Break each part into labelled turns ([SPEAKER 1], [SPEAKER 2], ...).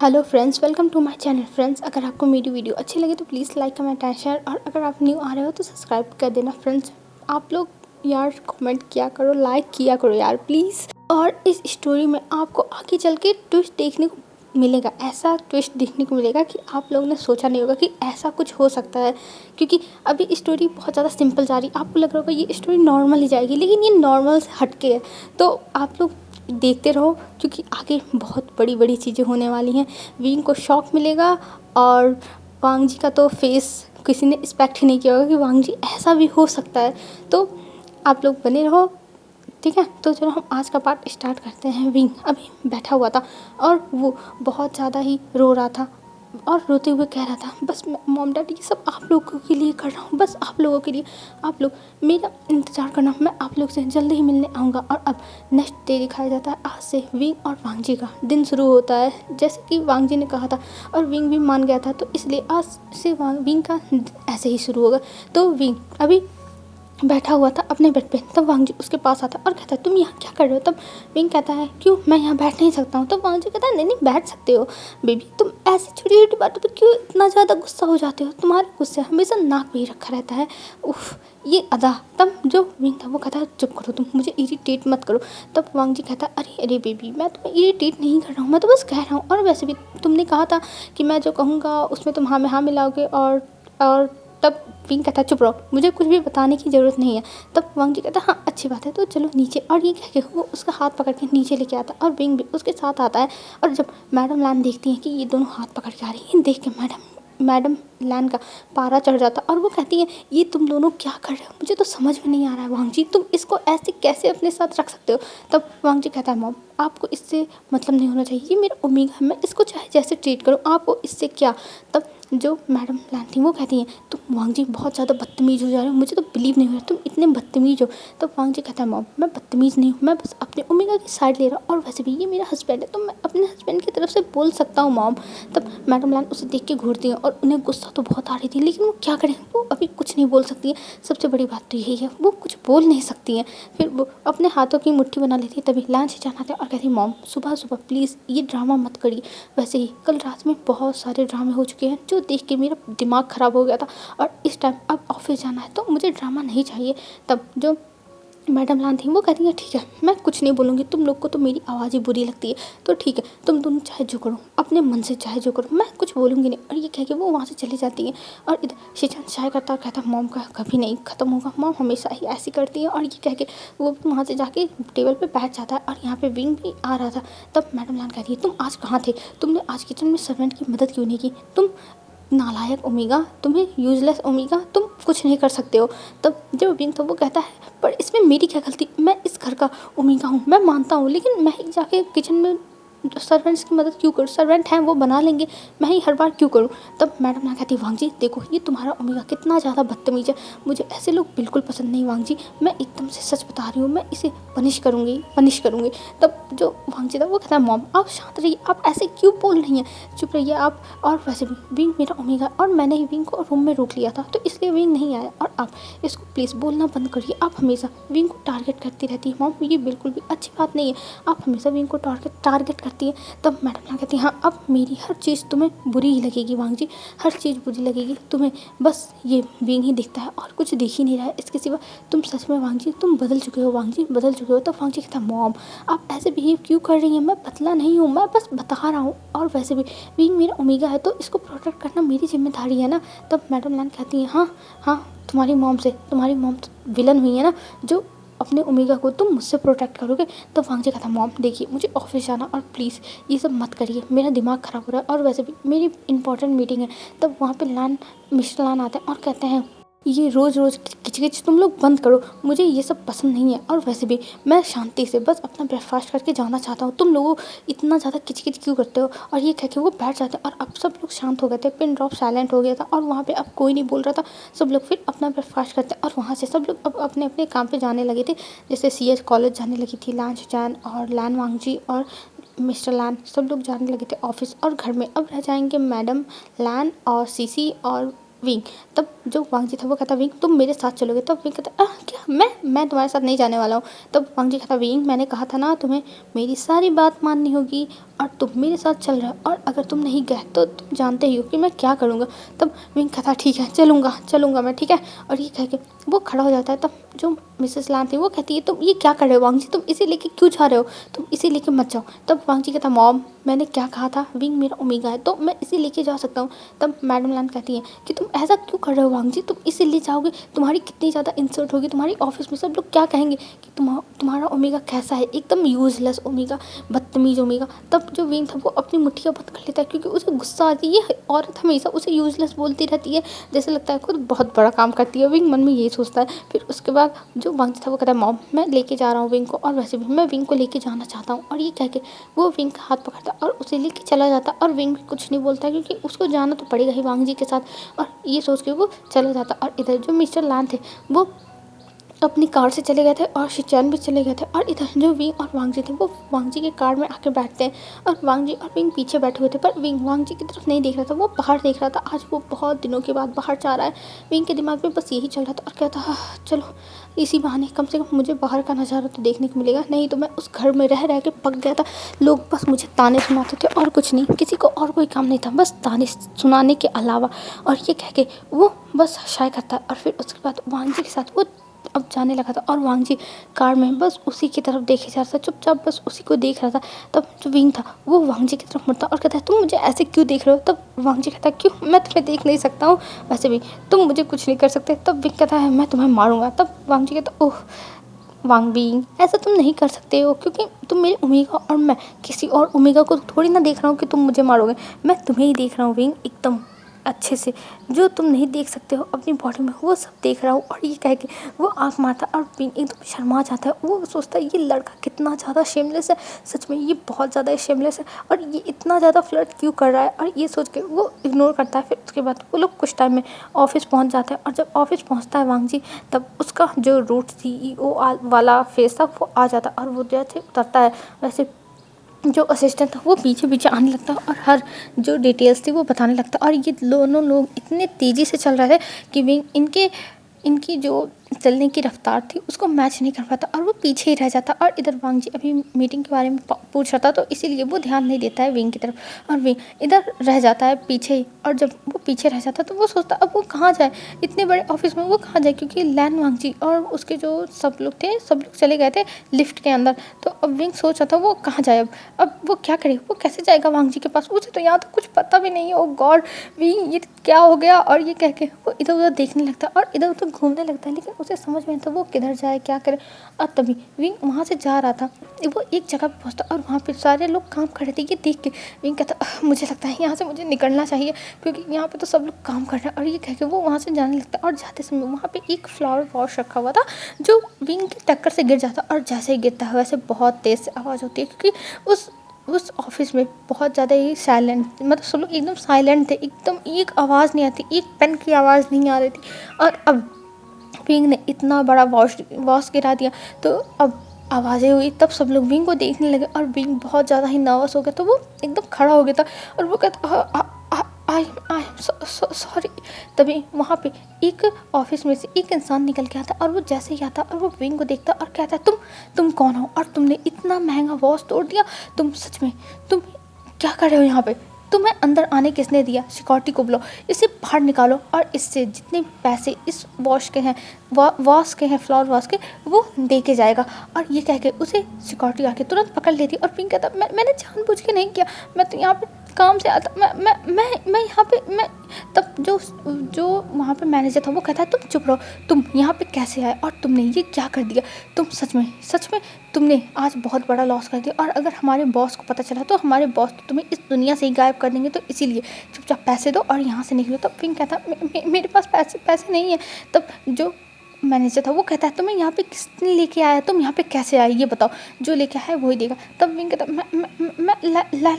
[SPEAKER 1] Hello friends, welcome to my channel. Friends, अगर आपको मेरी वीडियो अच्छी लगे तो please like comment and share, और अगर आप न्यू आ रहे हो तो सब्सक्राइब कर देना। फ्रेंड्स, आप लोग यार कमेंट किया करो, लाइक किया करो यार प्लीज़। और इस स्टोरी में आपको आगे चल के ट्विस्ट देखने को मिलेगा, ऐसा ट्विस्ट देखने को मिलेगा कि आप लोगों ने सोचा नहीं होगा कि ऐसा कुछ हो सकता है। क्योंकि अभी स्टोरी बहुत ज़्यादा सिंपल जा रही है, आपको लग रहा होगा ये स्टोरी नॉर्मल ही जाएगी, लेकिन ये नॉर्मल से हटके है। तो आप लोग देखते रहो, क्योंकि आगे बहुत बड़ी बड़ी चीज़ें होने वाली हैं। विंग को शॉक मिलेगा, और वांग जी का तो फेस किसी ने एक्सपेक्ट ही नहीं किया होगा कि वांग जी ऐसा भी हो सकता है। तो आप लोग बने रहो, ठीक है। तो चलो हम आज का पार्ट स्टार्ट करते हैं। विंग अभी बैठा हुआ था और वो बहुत ज़्यादा ही रो रहा था, और रोते हुए कह रहा था, बस मैं मॉम डैडी ये सब आप लोगों के लिए कर रहा हूँ, बस आप लोगों के लिए। आप लोग मेरा इंतज़ार करना, मैं आप लोग से जल्दी ही मिलने आऊँगा। और अब नेक्स्ट डे दिखाया जाता है। आज से विंग और वांग जी का दिन शुरू होता है, जैसे कि वांग जी ने कहा था और विंग भी मान गया था। तो इसलिए आज से विंग का ऐसे ही शुरू होगा। तो विंग अभी बैठा हुआ था अपने बेड पे। तब वांग जी उसके पास आता और कहता है, तुम यहाँ क्या कर रहे हो? तब विंग कहता है, क्यों, मैं यहाँ बैठ नहीं सकता हूँ? तब वांग जी कहता है, नहीं नहीं बैठ सकते हो बेबी, तुम ऐसी छोटी छोटी बातों पे क्यों इतना ज़्यादा गुस्सा हो जाते हो? तुम्हारे गुस्से हमेशा नाक पे ही रखा रहता है, उफ ये अदा। तब जो विंग था वो कहता है, चुप करो तुम, मुझे इरिटेट मत करो। तब वांग जी कहता है, अरे अरे बेबी, मैं तुम्हें इरिटेट नहीं कर रहा हूँ, मैं तो बस कह रहा हूँ। और वैसे भी तुमने कहा था कि मैं जो कहूँगा उसमें तुम हाँ में हाँ मिलाओगे। और तब विंग कहता है, चुप रहो, मुझे कुछ भी बताने की ज़रूरत नहीं है। तब वांग जी कहता है, हाँ अच्छी बात है, तो चलो नीचे। और ये कह के वो उसका हाथ पकड़ के नीचे लेके आता है, और विंग भी उसके साथ आता है। और जब मैडम लैन देखती हैं कि ये दोनों हाथ पकड़ के आ रही हैं, देख के मैडम लैन का पारा चढ़ जाता, और वो कहती है, ये तुम दोनों क्या कर रहे हो? मुझे तो समझ में नहीं आ रहा है वांग जी, तुम इसको ऐसे कैसे अपने साथ रख सकते हो? तब वांग जी कहता है, मॉम आपको इससे मतलब नहीं होना चाहिए, ये मेरा ओमेगा है, मैं इसको चाहे जैसे ट्रीट करूँ, आपको इससे क्या? तब जो मैडम लैन थी वो कहती हैं, तुम वांग जी बहुत ज़्यादा बदतमीज़ हो जा रहे हो, मुझे तो बिलीव नहीं हो रहा तुम इतने बदतमीज़ हो। तब वांग जी कहता है, मॉम मैं बदतमीज़ नहीं हूँ, मैं बस अपने ओमेगा की साइड ले रहा हूँ, और वैसे भी ये मेरा हस्बैंड है, तो मैं अपने हस्बैंड की तरफ से बोल सकता हूँ मॉम। तब मैडम लैन उसे देख के घूरती हैं, और उन्हें गुस्सा तो बहुत आ रही थी, लेकिन वो क्या करें, वो अभी कुछ नहीं बोल सकती हैं। सबसे बड़ी बात तो यही है, वो कुछ बोल नहीं सकती हैं। फिर वो अपने हाथों की मुट्ठी बना लेती है। तभी लैन से जाना था और कहती, मॉम सुबह सुबह प्लीज़ ये ड्रामा मत करिए, वैसे ही कल रात में बहुत सारे ड्रामे हो चुके हैं जो देख के मेरा दिमाग ख़राब हो गया था, और इस टाइम अब ऑफिस जाना है, तो मुझे ड्रामा नहीं चाहिए। तब जो मैडम लान थी वो कहती है, ठीक है मैं कुछ नहीं बोलूँगी, तुम लोग को तो मेरी आवाज़ ही बुरी लगती है, तो ठीक है तुम दोनों चाहे जो करो, अपने मन से चाहे जो करो, मैं कुछ बोलूँगी नहीं। और ये कह के वो वहाँ से चली जाती हैं। और इधर शिचान चाय करता कहता, मॉम का कभी नहीं ख़त्म होगा, मॉम हमेशा ही ऐसी करती है। और ये कह के वो वहाँ से जाके टेबल पर बैठ जाता है, और यहाँ पर विंग भी आ रहा था। तब मैडम लान कहती है, तुम आज कहाँ थे? तुमने आज किचन में सर्वेंट की मदद क्यों नहीं की? तुम नालायक ओमेगा, तुम्हें यूजलेस ओमेगा, तुम कुछ नहीं कर सकते हो। तब जब विंग था वो कहता है, पर इसमें मेरी क्या गलती, मैं इस घर का ओमेगा हूँ, मैं मानता हूँ, लेकिन मैं ही जाके किचन में सर्वेंट्स की मदद क्यों करूँ? सर्वेंट हैं वो बना लेंगे, मैं ही हर बार क्यों करूँ? तब मैडम ना कहती, वांग जी देखो ये तुम्हारा ओमेगा कितना ज़्यादा बदतमीज है, मुझे ऐसे लोग बिल्कुल पसंद नहीं वांग जी, मैं एकदम से सच बता रही हूँ, मैं इसे पनिश करूँगी। तब जो वांग जी था वो कहता है, मॉम आप शांत रहिए, आप ऐसे क्यों बोल रही हैं, चुप रहिए आप। और वैसे भी विंग मेरा ओमेगा, और मैंने ही विंग को रूम में रोक लिया था, तो इसलिए विंग नहीं आया। और आप इसको प्लीज़ बोलना बंद करिए, आप हमेशा विंग को टारगेट करती रहती है मॉम, ये बिल्कुल भी अच्छी बात नहीं है, आप हमेशा विंग को टारगेट करती है। तब मैडम ना कहती, हाँ अब मेरी हर चीज़ तुम्हें बुरी ही लगेगी वांग जी, हर चीज़ बुरी लगेगी तुम्हें, बस ये विंग ही दिखता है और कुछ दिख ही नहीं रहा है इसके सिवा। तुम सच में वांग जी तुम बदल चुके हो, वांग जी बदल चुके हो। तब वांग जी कहता, मॉम आप ऐसे बिहेव क्यों कर रही हैं, मैं पतला नहीं हूँ, मैं बस बता रहा हूँ, और वैसे भी विंग मेरा ओमेगा है, तो इसको प्रोटेक्ट करना मेरी जिम्मेदारी है ना। तब मैडम लैन कहती है, हाँ हाँ तुम्हारी मॉम तो विलन हुई है ना, जो अपने ओमेगा को तुम मुझसे प्रोटेक्ट करोगे। तब वांग जी कहता, मॉम देखिए मुझे ऑफिस जाना, और प्लीज़ ये सब मत करिए, मेरा दिमाग ख़राब हो रहा है, और वैसे भी मेरी इंपॉर्टेंट मीटिंग है। तब वहाँ पे मिस्टर लान आते हैं और कहते हैं, ये रोज़ रोज़ किच तुम लोग बंद करो, मुझे ये सब पसंद नहीं है, और वैसे भी मैं शांति से बस अपना ब्रेकफास्ट करके जाना चाहता हूँ, तुम लोग इतना ज़्यादा किच क्यों करते हो? और ये कह के वो बैठ जाते हैं, और अब सब लोग शांत हो गए थे, पिन ड्रॉप साइलेंट हो गया था, और वहाँ पे अब कोई नहीं बोल रहा था। सब लोग फिर अपना ब्रेकफास्ट करते हैं, और वहाँ से सब लोग अब अपने अपने काम पे जाने लगे थे। जैसे CS कॉलेज जाने लगी थी लान चान और लैन वांग जी, और मिस्टर लैन सब लोग जाने लगे थे ऑफिस। और घर में अब रह जाएंगे मैडम लैन और CC और विंग। तब जो वांग जी था वो कहता विंग तुम मेरे साथ चलोगे? तब विंग कहता क्या मैं तुम्हारे साथ नहीं जाने वाला हूँ। तब वांग जी कहता विंग मैंने कहा था ना तुम्हें मेरी सारी बात माननी होगी और तुम मेरे साथ चल रहे हो, और अगर तुम नहीं गए तो तुम जानते ही हो कि मैं क्या करूँगा। तब विंग कहता ठीक है चलूँगा मैं, ठीक है। और ये कह के वो खड़ा हो जाता है। तब जो मिसेस लान थी वो कहती है तुम ये क्या कर रहे हो वांग जी, तुम इसे लेके क्यों जा रहे हो, तुम इसे लेके मत जाओ। तब वांग जी कहता मॉम मैंने क्या कहा था, विंग मेरा ओमेगा है तो मैं इसे लेके जा सकता हूँ। तब मैडम लान कहती है कि तुम ऐसा क्यों कर रहे हो वांग जी, तुम इसे ले जाओगे तुम्हारी कितनी ज़्यादा इंसल्ट होगी, तुम्हारी ऑफिस में सब लोग क्या कहेंगे कि तुम्हारा ओमेगा कैसा है, एकदम यूजलेस ओमेगा, बदतमीज ओमेगा। तब जो विंग था वो अपनी मुट्ठियाँ बंद कर लेता है क्योंकि उसे गुस्सा आती है, ये औरत हमेशा उसे यूजलेस बोलती रहती है, जैसे लगता है खुद बहुत बड़ा काम करती है। विंग मन में यही सोचता है। फिर उसके बाद जो वांग था वो कहता है मॉम मैं लेके जा रहा हूँ विंग को, और वैसे भी मैं विंग को लेके जाना चाहता हूँ। और ये कह के वो विंग का हाथ पकड़ता और उसे लेके चला जाता, और विंग भी कुछ नहीं बोलता क्योंकि उसको जाना तो पड़ेगा ही वांग जी के साथ। और ये सोच के वो चला जाता। और इधर जो मिस्टर लान थे वो अपनी कार से चले गए थे और शिचैन भी चले गए थे, और इधर जो विंग और वांग जी थे वो वांग जी के कार में आके बैठते हैं, और वांग जी और विंग पीछे बैठे हुए थे। पर विंग वांग जी की तरफ नहीं देख रहा था, वो बाहर देख रहा था। आज वो बहुत दिनों के बाद बाहर जा रहा है। विंग के दिमाग में बस यही चल रहा था और कहता हाँ चलो इसी बहाने कम से कम मुझे बाहर का नज़ारा तो देखने को मिलेगा, नहीं तो मैं उस घर में रह रह के पक गया था। लोग बस मुझे ताने सुनाते थे और कुछ नहीं, किसी को और कोई काम नहीं था बस ताने सुनाने के अलावा। और ये कह के वो बस शाय करता है। और फिर उसके बाद वांग जी के साथ वो अब जाने लगा था, और वांग जी कार में बस उसी की तरफ देखे जा रहा था, चुपचाप बस उसी को देख रहा था। तब जो विंग था वो वांग जी की तरफ मुड़ता और कहता है तुम मुझे ऐसे क्यों देख रहे हो। तब वांग जी कहता है क्यों, मैं तुम्हें देख नहीं सकता हूँ, वैसे भी तुम मुझे कुछ नहीं कर सकते। तब विंग कहता है मैं तुम्हें मारूंगा। तब वांग जी कहता ओह वांग विंग ऐसा तुम नहीं कर सकते हो क्योंकि तुम मेरे ओमेगा और मैं किसी और ओमेगा को थोड़ी ना देख रहा हूँ कि तुम मुझे मारोगे, मैं तुम्हें ही देख रहा हूँ विंग, एकदम अच्छे से जो तुम नहीं देख सकते हो अपनी बॉडी में वो सब देख रहा हूँ। और ये कह के वो आँख मारता और विंग एकदम शर्मा जाता है। वो सोचता है ये लड़का कितना ज़्यादा शेमलेस है, सच में ये बहुत ज़्यादा शेमलेस है और ये इतना ज़्यादा फ्लर्ट क्यों कर रहा है, और ये सोच के वो इग्नोर करता है। फिर उसके बाद वो लोग कुछ टाइम में ऑफिस पहुँच जाते हैं, और जब ऑफिस पहुँचता है वांग जी तब उसका जो रूट CEO वाला फेस था वो आ जाता है, और वो जैसे उतरता है वैसे जो असिस्टेंट था वो पीछे पीछे आने लगता और हर जो डिटेल्स थी वो बताने लगता। और ये दोनों लोग इतने तेज़ी से चल रहे थे कि विंग इनकी जो चलने की रफ्तार थी उसको मैच नहीं कर पाता और वो पीछे ही रह जाता। और इधर वांग जी अभी मीटिंग के बारे में पूछ रहा था तो इसीलिए वो ध्यान नहीं देता है विंग की तरफ, और विंग इधर रह जाता है पीछे ही। और जब वो पीछे रह जाता तो वो सोचता अब वो कहाँ जाए, इतने बड़े ऑफिस में वो कहाँ जाए, क्योंकि लैन वांग जी और उसके जो सब लोग थे सब लोग चले गए थे लिफ्ट के अंदर। तो अब विंग सोच रहा था वो कहाँ जाए, अब वो क्या करे, वो कैसे जाएगा वांग जी के पास, उसे तो यहाँ तो कुछ पता भी नहीं है। ओ गॉड विंग ये क्या हो गया, और ये कह के वो इधर उधर देखने लगता है और इधर उधर घूमने लगता है, लेकिन उसे समझ में नहीं था वो किधर जाए क्या करे। और तभी विंग वहाँ से जा रहा था, वो एक जगह पे पहुँचता और वहाँ पे सारे लोग काम कर रहे थे। ये देख के विंग कहता मुझे लगता है यहाँ से मुझे निकलना चाहिए क्योंकि यहाँ पे तो सब लोग काम कर रहे हैं। और ये कह के वो वहाँ से जाने लगता है, और जाते समय वहाँ पे एक फ्लावर वॉश रखा हुआ था जो विंग की टक्कर से गिर जाता, और जैसे ही गिरता है वैसे बहुत तेज़ से आवाज़ होती है क्योंकि उस ऑफिस में बहुत ज़्यादा ही साइलेंट, मतलब सब लोग एकदम साइलेंट थे, एकदम एक आवाज़ नहीं आती, एक पेन की आवाज़ नहीं आ रही थी। और अब विंग ने इतना बड़ा वॉश गिरा दिया तो अब आवाज़ें हुई, तब सब लोग विंग को देखने लगे और विंग बहुत ज़्यादा ही नर्वस हो गया, तो वो एकदम खड़ा हो गया था और वो कहता आई एम सॉरी। तभी वहाँ पे एक ऑफिस में से एक इंसान निकल के आता और वो जैसे ही आता और वो विंग को देखता और कहता है तुम कौन हो और तुमने इतना महंगा वॉश तोड़ दिया, तुम सच में तुम क्या कर रहे हो यहाँ पे, तुम्हें अंदर आने किसने दिया, सिक्योरिटी को बुलाओ, इसे बाहर निकालो और इससे जितने पैसे इस वॉश के हैं फ्लावर वॉश के वो दे के जाएगा। और ये कह के उसे सिक्योरिटी आके तुरंत पकड़ लेती और पिंक कहता मैंने जानबूझ के नहीं किया, मैं तो यहाँ पे काम से आता, मैं यहाँ पे मैं। तब जो वहाँ पे मैनेजर था वो कहता है तुम चुप रहो, तुम यहाँ पे कैसे आए और तुमने ये क्या कर दिया, तुम सच में तुमने आज बहुत बड़ा लॉस कर दिया, और अगर हमारे बॉस को पता चला तो हमारे बॉस तो तुम्हें इस दुनिया से ही गायब कर देंगे, तो इसीलिए चुपचाप पैसे दो और यहाँ से निकलो। तब पिंक कहता मेरे पास पैसे नहीं है। तब जो मैनेजर था वो कहता है तुम्हें यहाँ पे किसने लेके आया, तुम यहाँ पे कैसे आए ये बताओ, जो लेके आया है वही देगा। तब विंग कहता मैं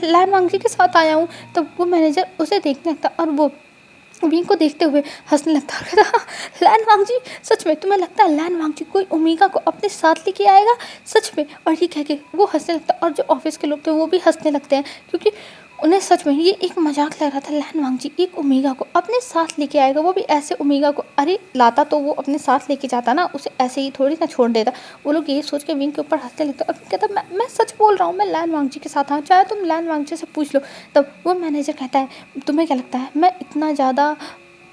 [SPEAKER 1] लैन वांग जी के साथ आया हूँ। तब वो मैनेजर उसे देखने लगता और वो विंग को देखते हुए हंसने लगता और कहता लैन वांग जी सच में तुम्हें लगता है लैन वांग जी कोई ओमेगा को अपने साथ लेके आएगा सच में। और ये कह के वो हंसने लगता और जो ऑफिस के लोग थे वो भी हंसने लगते हैं क्योंकि उन्हें सच में ये एक मजाक लग रहा था। लैन वांगजी एक ओमेगा को अपने साथ लेके आएगा, वो भी ऐसे ओमेगा को, अरे लाता तो वो अपने साथ लेके जाता ना, उसे ऐसे ही थोड़ी ना छोड़ देता। वो लोग ये सोच के विंग के ऊपर हंसने लगते और कहता मैं सच बोल रहा हूँ, मैं लैन वांगजी के साथ हूँ, चाहे तुम लैन वांगजी से पूछ लो। तब वो मैनेजर कहता है तुम्हें क्या लगता है मैं इतना ज़्यादा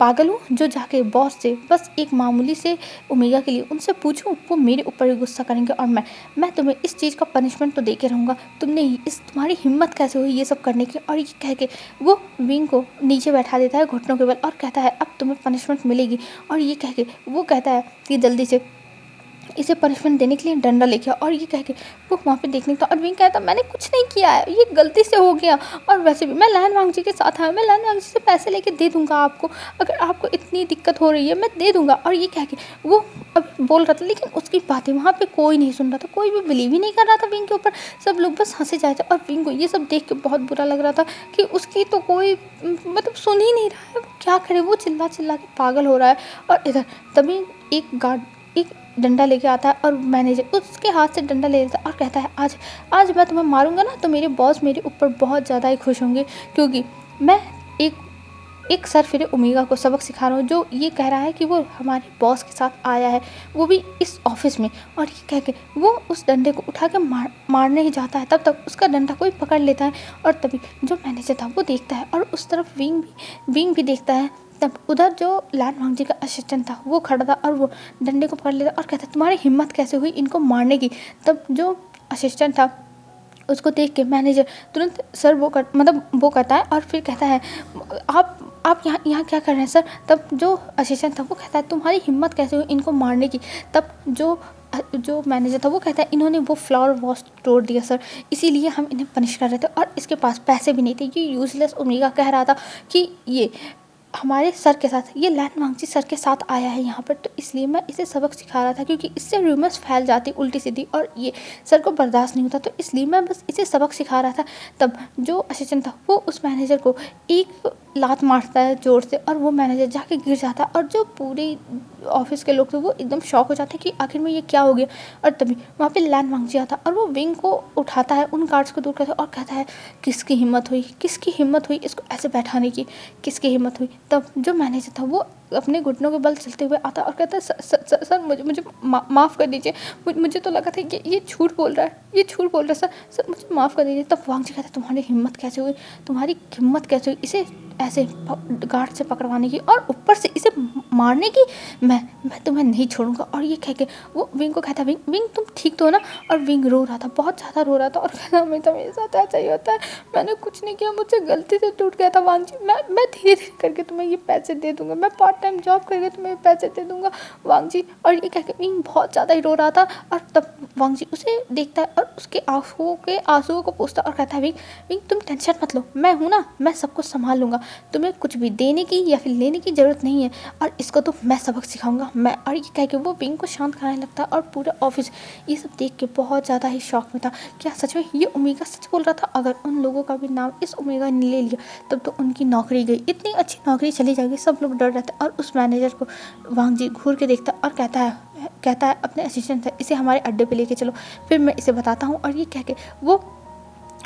[SPEAKER 1] पागल हूँ जो जाके बॉस से बस एक मामूली से ओमेगा के लिए उनसे पूछूं, वो मेरे ऊपर ही गुस्सा करेंगे और मैं तुम्हें इस चीज़ का पनिशमेंट तो दे के रहूँगा। तुम्हारी हिम्मत कैसे हुई ये सब करने की। और ये कह के वो विंग को नीचे बैठा देता है घुटनों के बल और कहता है अब तुम्हें पनिशमेंट मिलेगी। और ये कह के वो कहता है कि जल्दी से इसे पनिशमेंट देने के लिए डंडा लेके आओ। और ये कह के वो वहाँ पे देखने का, और विंग कहता मैंने कुछ नहीं किया है, ये गलती से हो गया, और वैसे भी मैं लैन वांगजी के साथ आया, मैं लैन वांगजी से पैसे लेके दे दूंगा आपको, अगर आपको इतनी दिक्कत हो रही है मैं दे दूंगा। और ये कह के वो अब बोल रहा था, लेकिन उसकी बातें वहाँ पे कोई नहीं सुन रहा था, कोई भी बिलीव ही नहीं कर रहा था विंग के ऊपर, सब लोग बस हंसे जाए थे। और विंग को ये सब देख के बहुत बुरा लग रहा था कि उसकी तो कोई मतलब सुन ही नहीं रहा है, वो क्या करे, वो चिल्ला चिल्ला के पागल हो रहा है। और इधर तभी एक डंडा लेके आता है और मैनेजर उसके हाथ से डंडा ले लेता है और कहता है आज मैं तुम्हें मारूंगा ना तो मेरे बॉस मेरे ऊपर बहुत ज़्यादा ही खुश होंगे, क्योंकि मैं एक सर फिरे ओमेगा को सबक सिखा रहा हूँ, जो ये कह रहा है कि वो हमारे बॉस के साथ आया है, वो भी इस ऑफिस में। और ये कह के वो उस डंडे को उठा के मारने ही जाता है, तब तक उसका डंडा कोई पकड़ लेता है। और तभी जो मैनेजर था वो देखता है और उस तरफ विंग भी देखता है। तब उधर जो लैन वांगजी का असिस्टेंट था वो खड़ा था और वो डंडे को पकड़ लेता और कहता तुम्हारी हिम्मत कैसे हुई इनको मारने की। तब जो असिस्टेंट था उसको देख के मैनेजर तुरंत सर वो करता है और फिर कहता है आप यहाँ क्या कर रहे हैं सर। तब जो असिस्टेंट था वो कहता है तुम्हारी हिम्मत कैसे हुई इनको मारने की। तब जो मैनेजर था वो कहता है इन्होंने वो फ्लावर वॉश तोड़ दिया सर, इसीलिए हम इन्हें पनिश कर रहे थे, और इसके पास पैसे भी नहीं थे। ये यूजलेस ओमेगा कह रहा था कि ये हमारे सर के साथ, ये लैन वांगजी सर के साथ आया है यहाँ पर, तो इसलिए मैं इसे सबक सिखा रहा था, क्योंकि इससे रूमर्स फैल जाती उल्टी सीधी और ये सर को बर्दाश्त नहीं होता, तो इसलिए मैं बस इसे सबक सिखा रहा था। तब जो असिस्टेंट था वो उस मैनेजर को एक लात मारता है ज़ोर से और वो मैनेजर जाके गिर जाता है, और जो पूरे ऑफिस के लोग थे वो एकदम शॉक हो जाते हैं कि आखिर में ये क्या हो गया। और तभी वहाँ पे लैन वांगजी आता और वो विंग को उठाता है, उन गार्ड्स को दूर करता है और कहता है किसकी हिम्मत हुई इसको ऐसे बैठाने की, किसकी हिम्मत हुई। तब जो मैनेजर था वो अपने घुटनों के बल चलते हुए आता और कहता है सर मुझे माफ़ कर दीजिए, मुझे तो लगा था कि ये झूठ बोल रहा है, सर मुझे माफ़ कर दीजिए। तब वांगजी कहता है तुम्हारी हिम्मत कैसे हुई इसे ऐसे गार्ड से पकड़वाने की और ऊपर से इसे मारने की। मैं तुम्हें नहीं छोड़ूंगा। और ये कह के वो विंग को कहता है विंग तुम ठीक तो हो ना। और विंग रो रहा था, बहुत ज़्यादा रो रहा था और कहता मेरे साथ ऐसा ही होता है, मैंने कुछ नहीं किया, मुझसे गलती से टूट गया था वांगजी, मैं धीरे धीरे करके तुम्हें ये पैसे दे दूंगा, मैं पार्ट टाइम जॉब करके तुम्हें पैसे दे दूंगा वांगजी। और ये कह के विंग बहुत ज़्यादा ही रो रहा था। और तब वांगजी उसे देखता है और उसके आंसुओं को पूछता और कहता है विंग तुम टेंशन मत लो, मैं हूँ ना, मैं सब कुछ संभाल लूँगा, तुम्हें कुछ भी देने की या फिर लेने की ज़रूरत नहीं है, और इसको तो मैं सबक सिखाऊंगा मैं। और ये कह के वो विंग को शांत कराने लगता है और पूरा ऑफिस ये सब देख के बहुत ज़्यादा ही शॉक में था। क्या सच में ये ओमेगा सच बोल रहा था? अगर उन लोगों का भी नाम इस ओमेगा ने ले लिया तब तो उनकी नौकरी गई, इतनी अच्छी नौकरी चली जाएगी। सब लोग डर रहे थे और उस मैनेजर को वांगजी घूर के देखता और कहता है अपने असिस्टेंट से इसे हमारे अड्डे पे लेके चलो, फिर मैं इसे बताता हूँ। और ये कह के वो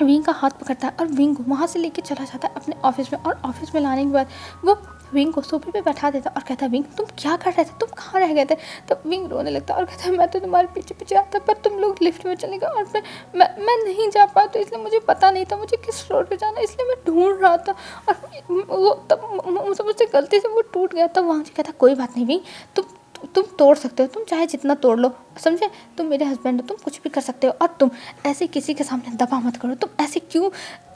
[SPEAKER 1] विंग का हाथ पकड़ता है और विंग को वहाँ से लेके चला जाता है अपने ऑफिस में। और ऑफिस में लाने के बाद वो विंग को सोफे पे बैठा देता और कहता है विंग तुम क्या कर रहे थे, तुम कहाँ रह गए थे। तब विंग रोने लगता और कहता है मैं तो तुम्हारे पीछे पीछे आता पर तुम लोग लिफ्ट में चले गए और फिर मैं नहीं जा पाया, तो इसलिए मुझे पता नहीं था मुझे किस फ्लोर पे जाना, इसलिए मैं ढूंढ रहा था और वो तब मुझसे गलती से वो टूट गया। तब वहाँ से कहता कोई बात नहीं विंग, तुम तोड़ सकते हो, तुम चाहे जितना तोड़ लो, समझे, तुम मेरे हस्बैंड हो, तुम कुछ भी कर सकते हो, और तुम ऐसे किसी के सामने दबा मत करो, तुम ऐसे क्यों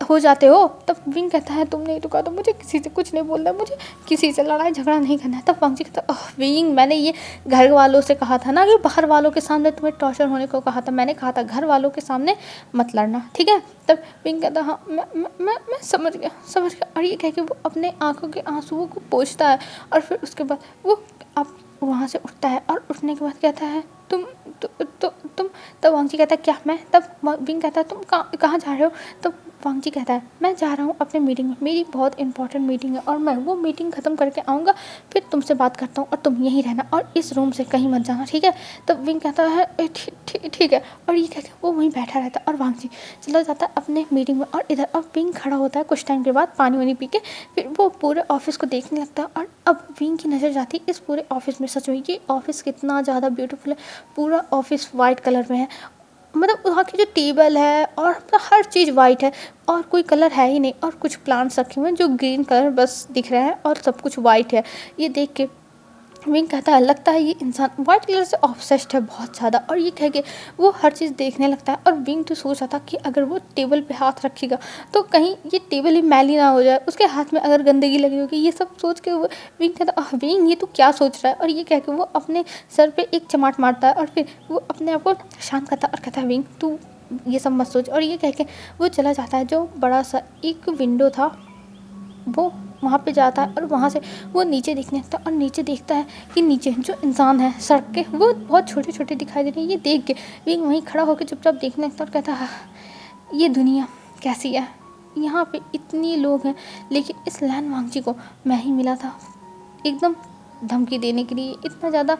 [SPEAKER 1] हो जाते हो। तब विंग कहता है तुमने ही तो कहा था मुझे किसी से कुछ नहीं बोलना, मुझे किसी से लड़ाई झगड़ा नहीं करना है। तब वांगजी कहता है विंग मैंने ये घर वालों से कहा था ना कि बाहर वालों के सामने तुम्हें टॉर्चर होने को कहा था, मैंने कहा था घर वालों के सामने मत लड़ना, ठीक है। तब विंग कहता हाँ मैं समझ गया। और ये कह के वो अपने आंखों के आंसुओं को पोंछता है और फिर उसके बाद वो अब वहाँ से उठता है और उठने के बाद कहता है तुम तब वांगजी कहता है क्या मैं। तब विंग कहता है तुम कहाँ जा रहे हो। तब वांग जी कहता है मैं जा रहा हूँ अपने मीटिंग में, मेरी बहुत इंपॉर्टेंट मीटिंग है और मैं वो मीटिंग ख़त्म करके आऊँगा, फिर तुमसे बात करता हूँ और तुम यहीं रहना और इस रूम से कहीं मत जाना, ठीक है। तो विंग कहता है ठीक है, और ये कह के वो वहीं बैठा रहता है और वांग जी चला जाता है अपने मीटिंग में। और इधर अब विंग खड़ा होता है कुछ टाइम के बाद पानी वानी पी के, फिर वो पूरे ऑफिस को देखने लगता है। और अब विंग की नज़र जाती है इस पूरे ऑफिस में। सच में ये ऑफिस कितना ज़्यादा ब्यूटीफुल है, पूरा ऑफिस वाइट कलर में है, मतलब वहाँ की जो टेबल है और मतलब हर चीज़ वाइट है और कोई कलर है ही नहीं, और कुछ प्लांट्स रखे हुए हैं जो ग्रीन कलर बस दिख रहे हैं और सब कुछ वाइट है। ये देख के विंग कहता है लगता है ये इंसान वाइट कलर से ऑब्सेस्ड है बहुत ज़्यादा, और ये कह के वो हर चीज़ देखने लगता है। और विंग तो सोच रहा था कि अगर वो टेबल पे हाथ रखेगा तो कहीं ये टेबल ही मैली ना हो जाए, उसके हाथ में अगर गंदगी लगी होगी, ये सब सोच के वो विंग कहता है विंग ये तो क्या सोच रहा है। और ये कह के वो अपने सर पे एक चमाट मारता है और फिर वो अपने आप को शांत करता है और कहता है विंग तू ये सब मत सोच। और ये कह के वो चला जाता है, जो बड़ा सा एक विंडो था वो वहाँ पे जाता है और वहाँ से वो नीचे देखने लगता है और नीचे देखता है कि नीचे जो इंसान है सड़क के वो बहुत छोटे छोटे दिखाई दे रहे हैं। ये देख के विंग वहीं खड़ा होकर चुपचाप देखने लगता है और कहता है ये दुनिया कैसी है, यहाँ पे इतने लोग हैं लेकिन इस लैन वांगची को मैं ही मिला था एकदम धमकी देने के लिए, इतना ज़्यादा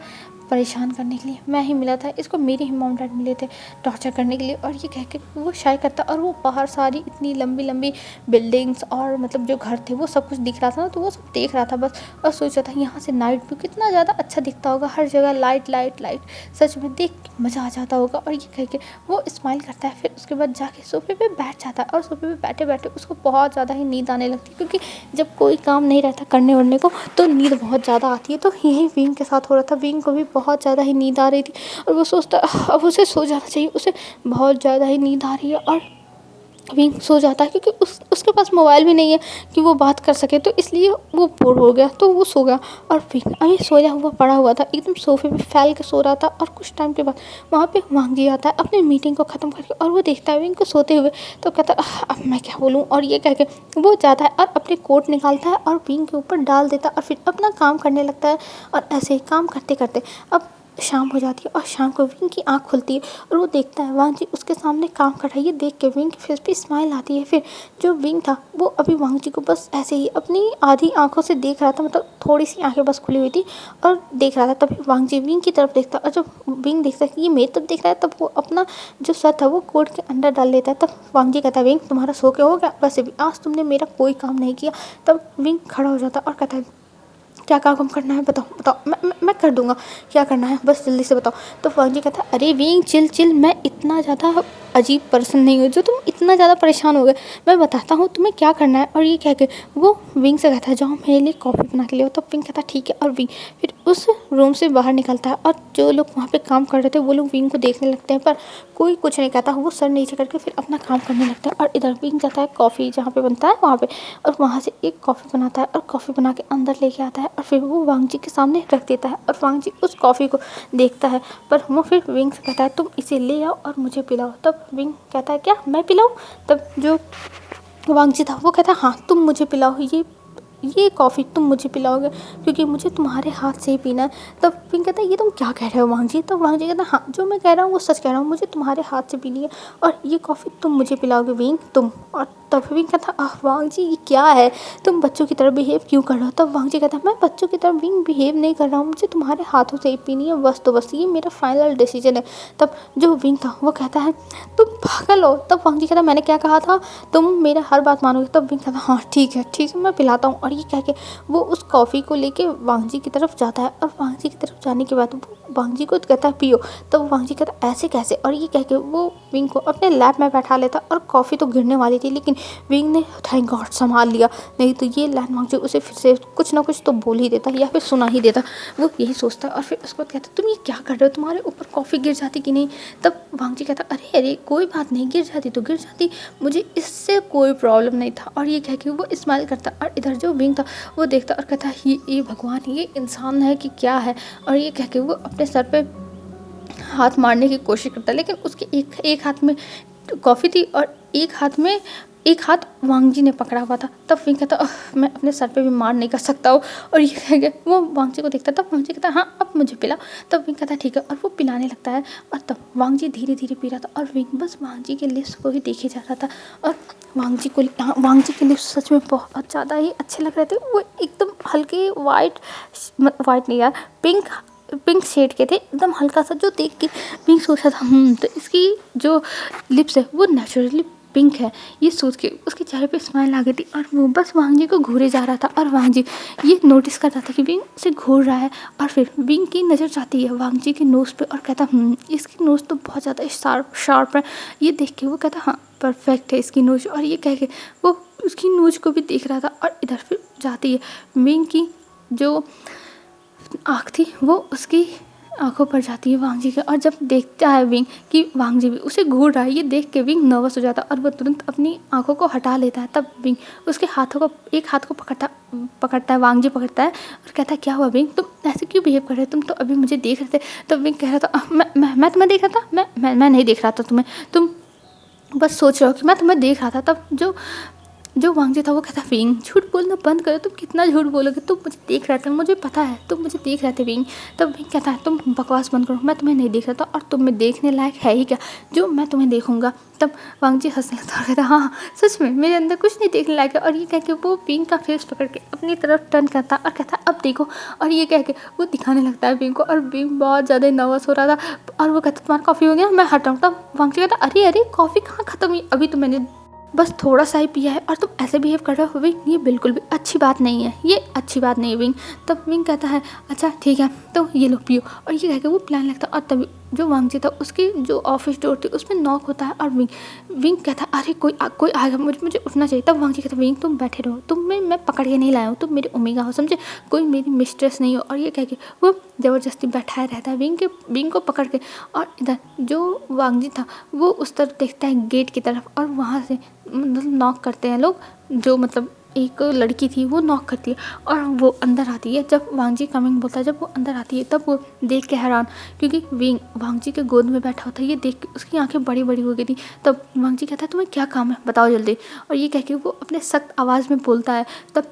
[SPEAKER 1] परेशान करने के लिए मैं ही मिला था, इसको मेरे ही मॉम डैड मिले थे टॉर्चर करने के लिए। और ये कह के वो शाय करता और वो बाहर सारी इतनी लंबी लंबी बिल्डिंग्स और मतलब जो घर थे वो सब कुछ दिख रहा था ना, तो वो सब देख रहा था बस और सोच रहा था यहाँ से नाइट व्यू कितना ज़्यादा अच्छा दिखता होगा, हर जगह लाइट लाइट लाइट, सच में देख के मज़ा आ जाता होगा। और ये कह के वो स्माइल करता है, फिर उसके बाद जाके सोफे पे बैठ जाता है और सोफे पे बैठे बैठे उसको बहुत ज़्यादा ही नींद आने लगती है, क्योंकि जब कोई काम नहीं रहता करने वरने को तो नींद बहुत ज़्यादा आती है। तो यही विंग के साथ हो रहा था, विंग को भी बहुत ज़्यादा ही नींद आ रही थी और वो सोचता अब उसे सो जाना चाहिए, उसे बहुत ज़्यादा ही नींद आ रही है। और विंग सो जाता है क्योंकि उसके पास मोबाइल भी नहीं है कि वो बात कर सके, तो इसलिए वो बोर हो गया तो वो सो गया। और विंग अभी सोया हुआ पड़ा हुआ था, एकदम सोफे पे फैल के सो रहा था। और कुछ टाइम के बाद वहाँ पे वांग जी आता है अपने मीटिंग को ख़त्म करके और वो देखता है विंग को सोते हुए, तो कहता है अब मैं क्या बोलूँ। और ये कह के वो जाता है और अपने कोट निकालता है और विंग के ऊपर डाल देता है और फिर अपना काम करने लगता है। और ऐसे ही काम करते करते अब शाम हो जाती है और शाम को विंग की आँख खुलती है और वो देखता है वांग जी उसके सामने काम कर रहा है। ये देख के विंग के फेस पे स्माइल आती है। फिर जो विंग था वो अभी वांग जी को बस ऐसे ही अपनी आधी आंखों से देख रहा था, मतलब थोड़ी सी आंखें बस खुली हुई थी और देख रहा था। तभी वांग जी विंग की तरफ देखता और जब विंग देखता कि ये मेरी तरफ देख रहा है तब वो अपना जो सर था वो कोट के अंदर डाल लेता है। तब वांग जी कहता है विंग तुम्हारा सो के हो गया, वैसे भी आज तुमने मेरा कोई काम नहीं किया। तब विंग खड़ा हो जाता और कहता है क्या काम करना है बताओ बताओ, मैं कर दूंगा, क्या करना है बस जल्दी से बताओ। तो वांग जी कहता है अरे विंग चिल चिल, मैं इतना ज़्यादा अजीब पर्सन नहीं हूँ जो तुम इतना ज़्यादा परेशान हो गए, मैं बताता हूँ तुम्हें क्या करना है। और ये कह के वो विंग से कहता है जाओ मेरे लिए कॉफ़ी बना के ले आओ। तब विंग कहता है ठीक है, और विंग फिर उस रूम से बाहर निकलता है और जो लोग वहाँ पे काम कर रहे थे वो लोग विंग को देखने लगते हैं पर कोई कुछ नहीं कहता, वो सर नीचे करके फिर अपना काम करने लगता है। और इधर विंग जाता है कॉफ़ी जहाँ पे बनता है वहाँ पे और वहाँ से एक कॉफ़ी बनाता है और कॉफ़ी बना के अंदर लेके आता है और फिर वो वांग जी के सामने रख देता है। और वांग जी उस कॉफ़ी को देखता है पर वो फिर विंग से कहता है तुम इसे ले आओ और मुझे पिलाओ। तब विंग कहता है क्या मैं पिलाऊँ। तब जो वांग जी था वो कहता है हाँ तुम मुझे पिलाओ, ये कॉफ़ी तुम मुझे पिलाओगे क्योंकि मुझे तुम्हारे हाथ से ही पीना है। तब विंग कहता है ये तुम क्या कह रहे हो वांग जी। तो वांग जी कहता है हाँ जो मैं कह रहा हूँ वो सच कह रहा हूँ, मुझे तुम्हारे हाथ से पीनी है और ये कॉफ़ी तुम मुझे पिलाओगे विंग तुम। और तब विंग कहता आह वांग जी ये क्या है, तुम बच्चों की तरह बिहेव क्यों कर रहे हो। तब वांग जी कहता है मैं बच्चों की तरह विंग बिहेव नहीं कर रहा हूँ, मुझे तुम्हारे हाथों से ही पीनी है बस, तो बस ये मेरा फाइनल डिसीजन है। तब जो विंग था वो कहता है तुम पागल हो। तब वांग जी कहता मैंने क्या कहा था, तुम मेरा हर बात मानोगे। तब विंग कहता हाँ ठीक है मैं पिलाता हूँ। और ये कह के वो उस कॉफ़ी को लेके वांग जी की तरफ जाता है और वांग जी की तरफ जाने के बाद वो वांग जी को कहता है पियो। तब वांग जी कहता ऐसे कैसे। और ये कह के वो विंग को अपने लैप में बैठा लेता और कॉफ़ी तो गिरने वाली थी लेकिन विंग ने थैंक गॉड संभाल लिया, नहीं तो ये लैन वांग जी उसे फिर से कुछ ना कुछ तो बोल ही देता या फिर सुना ही देता, वो यही सोचता है। और फिर उसके बाद कहता तुम ये क्या कर रहे हो, तुम्हारे ऊपर कॉफ़ी गिर जाती कि नहीं। तब वांग जी कहता अरे कोई बात नहीं, गिर जाती तो गिर जाती, मुझे इससे कोई प्रॉब्लम नहीं था। और ये कह के वो स्माइल करता और इधर जो विंग था वो देखता और कहता ये भगवान ये इंसान है कि क्या है। और ये कह के वो अपने सर पे हाथ मारने की कोशिश करता लेकिन उसके एक हाथ में कॉफ़ी थी और एक हाथ में एक हाथ वांग जी ने पकड़ा हुआ था। तब विंग कहता मैं अपने सर पे भी मार नहीं कर सकता हूँ, और ये कह के वो वांग जी को देखता। तब वांग जी कहता हाँ अब मुझे पिला। तब विंग कहता ठीक है, और वो पिलाने लगता है। और तब वांग जी धीरे धीरे पी रहा था, और विंग बस वांग जी के लिप्स को ही देखे जा रहा था। और वांग जी के लिप्स सच में बहुत ज़्यादा ही अच्छे लग रहे थे। वो एकदम हल्के वाइट नहीं यार, पिंक शेड के थे, एकदम हल्का सा, जो देख के पिंक सोचा था तो इसकी जो लिप्स है वो नेचुरली पिंक है। ये सोच के उसके चेहरे पे स्माइल आ गई थी, और वो बस वांग जी को घूरे जा रहा था। और वांग जी ये नोटिस कर रहा था कि विंग उसे घूर रहा है। और फिर विंग की नज़र जाती है वांग जी के नोज़ पे, और कहता इसकी नोज़ तो बहुत ज़्यादा शार्प है। ये देख के वो कहता हाँ परफेक्ट है इसकी नोज़। और ये कह के वो उसकी नोज़ को भी देख रहा था। और इधर फिर जाती है विंग की जो आँख थी वो उसकी आंखों पर जाती है वांग जी के। और जब देखता है विंग कि वांग जी भी उसे घूर रहा है, ये देख के विंग नर्वस हो जाता है, और वो तुरंत अपनी आंखों को हटा लेता है। तब विंग उसके एक हाथ को पकड़ता है, वांग जी पकड़ता है, और कहता है क्या हुआ विंग, तुम ऐसे क्यों बिहेव कर रहे हो, तुम तो अभी मुझे देख रहे थे। तब विंग कह रहा था मैं तुम्हें देख रहा था, मैं नहीं देख रहा था तुम्हें, तुम बस सोच रहे हो कि मैं तुम्हें देख रहा था। तब जो वांग जी था वो कहता विंग झूठ बोलना बंद करो, तुम कितना झूठ बोलोगे, तुम मुझे देख रहे थे, मुझे पता है तुम मुझे देख रहे थे विंग। तब विंग कहता है तुम बकवास बंद करो, मैं तुम्हें नहीं देख रहा था, और तुम में देखने लायक है ही क्या जो मैं तुम्हें देखूंगा। तब वांग जी हंसने लगता है, कहता हाँ सच में मेरे अंदर कुछ नहीं देखने लायक है। और ये कह के वो विंग का फेस पकड़ के अपनी तरफ टर्न करता और कहता अब देखो। और ये कह के वो दिखाने लगता है विंग को, और विंग बहुत ज़्यादा नर्वस हो रहा था। और वो कहता तुम्हारा कॉफ़ी हो गया, मैं हटाऊँ। तब वांग जी कहता अरे कॉफ़ी कहाँ ख़त्म हुई, अभी तो मैंने बस थोड़ा सा ही पिया है, और तुम ऐसे बिहेव कर रहे हो विंग, ये बिल्कुल भी अच्छी बात नहीं है, ये अच्छी बात नहीं है विंग। तब विंग कहता है अच्छा ठीक है तो ये लो पियो। और ये कह के वो प्लान लगता है। और तभी जो वांग जी था उसकी जो ऑफिस डोर थी उसमें नॉक होता है, और विंग कहता है अरे कोई आएगा, मुझे उठना चाहिए। तब वांग जी कहता है विंग तुम बैठे रहो, तुम्हें मैं पकड़ के नहीं लाया हूँ, तुम मेरे ओमेगा हो समझे, कोई मेरी मिस्ट्रेस नहीं हो। और ये कह के वो ज़बरदस्ती बैठाया रहता है विंग को पकड़ के। और इधर जो वांग जी था वो उस तरफ देखता है गेट की तरफ, और वहाँ से मतलब नॉक करते हैं लोग, जो मतलब एक लड़की थी वो नॉक करती है, और वो अंदर आती है। जब वांग जी कमिंग बोलता है, जब वो अंदर आती है तब वो देख के हैरान, क्योंकि विंग वांग जी के गोद में बैठा होता है। ये देख के उसकी आंखें बड़ी बड़ी हो गई थी। तब वांग जी कहता है तुम्हें क्या काम है बताओ जल्दी। और ये कह के वो अपने सख्त आवाज़ में बोलता है। तब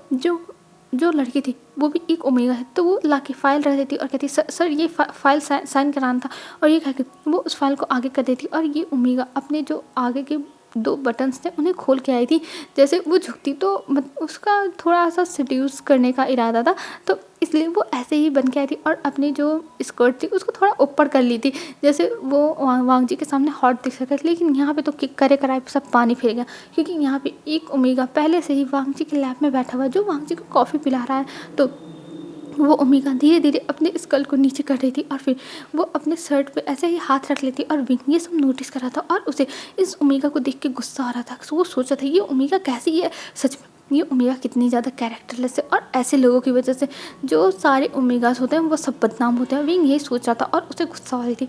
[SPEAKER 1] जो लड़की थी वो भी एक ओमेगा है, तो वो ला के फाइल रख देती और कहती सर ये फाइल साइन कराना था। और ये कह के वो उस फाइल को आगे कर देती, और ये ओमेगा अपने जो आगे के 2 बटन्स थे उन्हें खोल के आई थी। जैसे वो झुकती तो उसका थोड़ा सा सेड्यूस करने का इरादा था, तो इसलिए वो ऐसे ही बन के आई थी, और अपनी जो स्कर्ट थी उसको थोड़ा ऊपर कर ली थी, जैसे वो वांग जी के सामने हॉट दिख सके। लेकिन यहाँ पे तो करे कराए सब पानी फिर गया, क्योंकि यहाँ पे एक ओमेगा पहले से ही वांग जी के लैब में बैठा हुआ जो वांग जी को कॉफ़ी पिला रहा है। तो वो ओमेगा धीरे धीरे अपने स्कल को नीचे कर रही थी, और फिर वो अपने शर्ट पे ऐसे ही हाथ रख लेती, और विंग ये सब नोटिस कर रहा था, और उसे इस ओमेगा को देख के गुस्सा आ रहा था। वो सोचा था ये ओमेगा कैसी है, सच में ये ओमेगा कितनी ज़्यादा कैरेक्टरलेस है, और ऐसे लोगों की वजह से जो सारे ओमेगास होते हैं वो सब बदनाम होते हैं। विंग यही सोच रहा था, और उसे गुस्सा आ रही थी